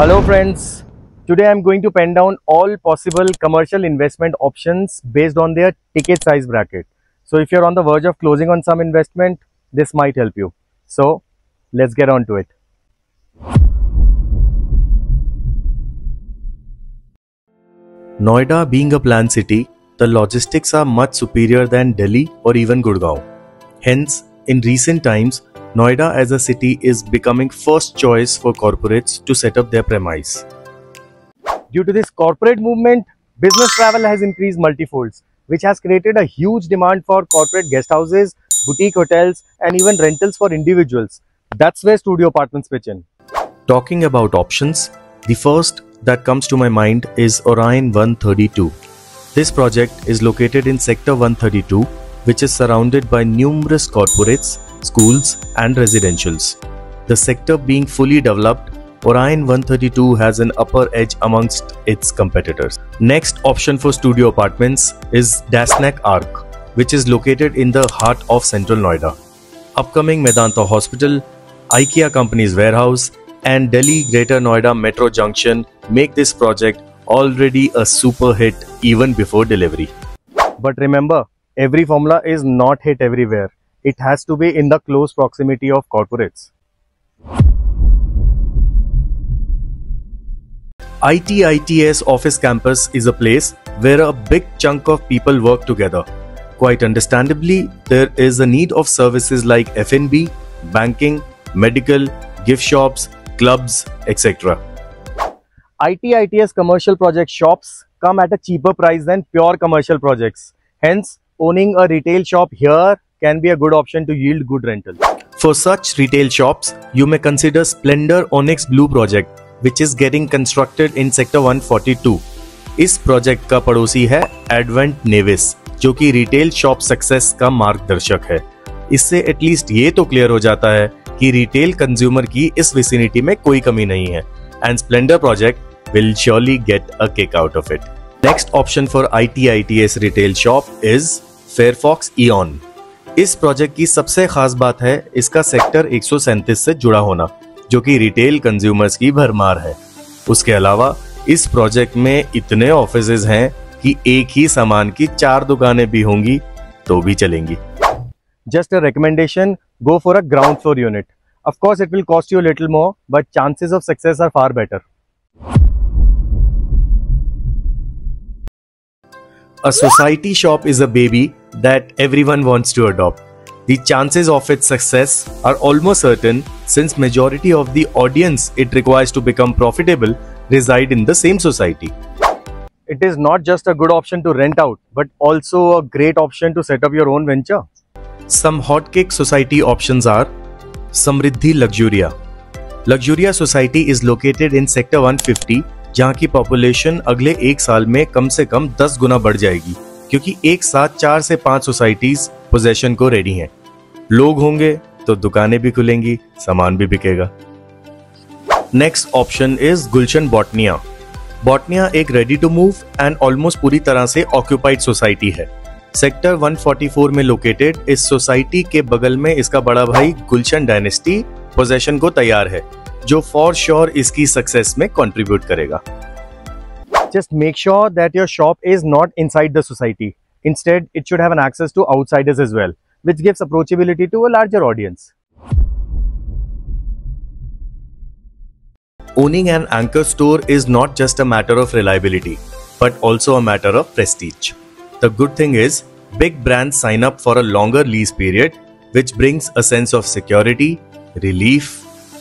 Hello friends, today I am going to pen down all possible commercial investment options based on their ticket size bracket. So if you're on the verge of closing on some investment, this might help you. So let's get on to it. Noida being a planned city, the logistics are much superior than Delhi or even Gurgaon. Hence, in recent times, Noida as a city is becoming first choice for corporates to set up their premise. Due to this corporate movement, business travel has increased multifolds, which has created a huge demand for corporate guest houses, boutique hotels, and even rentals for individuals. That's where studio apartments pitch in. Talking about options, the first that comes to my mind is Orion 132. This project is located in Sector 132, which is surrounded by numerous corporates, schools and residentials. The sector being fully developed, Orion 132 has an upper edge amongst its competitors. Next option for studio apartments is Dasnak Arc, which is located in the heart of central Noida. Upcoming Medanta Hospital, IKEA Company's warehouse and Delhi Greater Noida Metro Junction make this project already a super hit even before delivery. But remember, every formula is not hit everywhere. It has to be in the close proximity of corporates. ITITS office campus is a place where a big chunk of people work together. Quite understandably, there is a need of services like F&B, banking, medical, gift shops, clubs, etc. ITITS commercial project shops come at a cheaper price than pure commercial projects. Hence, owning a retail shop here can be a good option to yield good rental. For such retail shops, you may consider Splendor Onyx Blue project, which is getting constructed in Sector 142. इस project का पड़ोसी है advent नेविस, जो कि retail shop success का मार्गदर्शक है. इससे एटलीस्ट ये तो क्लियर हो जाता है कि रिटेल कंज्यूमर की इस विसिनिटी में कोई कमी नहीं है. And Splendor project will surely get a kick out of it. Next option for ITITS retail shop is Fairfox Eon. इस प्रोजेक्ट की सबसे खास बात है इसका सेक्टर 137 से जुड़ा होना, जो कि रिटेल कंज्यूमर्स की भरमार है. उसके अलावा इस प्रोजेक्ट में इतने ऑफिसेज हैं कि एक ही सामान की 4 दुकानें भी होंगी तो भी चलेंगी. Just a recommendation, go for a ground floor unit. Of course, it will cost you a little more, but chances of success are far better. A society shop is a baby that everyone wants to adopt. The chances of its success are almost certain since majority of the audience it requires to become profitable reside in the same society. It is not just a good option to rent out, but also a great option to set up your own venture. Some hotcake society options are Samriddhi Luxuria. Luxuria Society is located in Sector 150, जहाँ की population अगले 1 साल में कम से कम 10 गुना बढ़ जाएगी, क्योंकि एक साथ 4 से 5 सोसाइटीज पोजेशन को रेडी हैं. लोग होंगे तो दुकानें भी खुलेंगी, सामान भी बिकेगा. Next option is Gulshan Botnia. Botnia एक ready to move and almost पूरी तरह से ऑक्यूपाइड सोसाइटी है. सेक्टर 144 में लोकेटेड इस सोसाइटी के बगल में इसका बड़ा भाई गुलशन डायनेस्टी पोजेशन को तैयार है, जो फॉर श्योर इसकी सक्सेस में कंट्रीब्यूट करेगा. Just make sure that your shop is not inside the society. Instead, it should have an access to outsiders as well, which gives approachability to a larger audience. Owning an anchor store is not just a matter of reliability, but also a matter of prestige. The good thing is, big brands sign up for a longer lease period, which brings a sense of security, relief,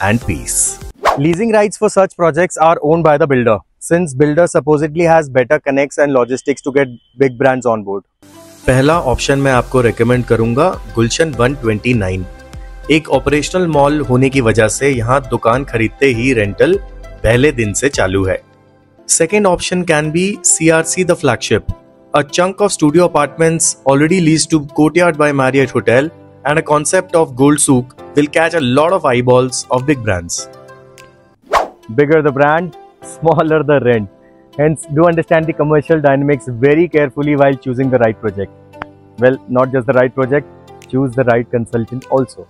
and peace. Leasing rights for such projects are owned by the builder, since builder supposedly has better connects and logistics to get big brands on board. पहला option मैं आपको recommend करूंगा गुलशन 129. एक operational mall होने की वजह से यहाँ दुकान खरीदते ही रेंटल पहले दिन से चालू है. Second option can be CRC the flagship. A chunk of studio apartments already leased to Courtyard by Marriott Hotel and a concept of Gold Souk will catch a lot of eyeballs of big brands. Bigger the brand, smaller the rent. Hence, do understand the commercial dynamics very carefully while choosing the right project. Well, not just the right project, choose the right consultant also.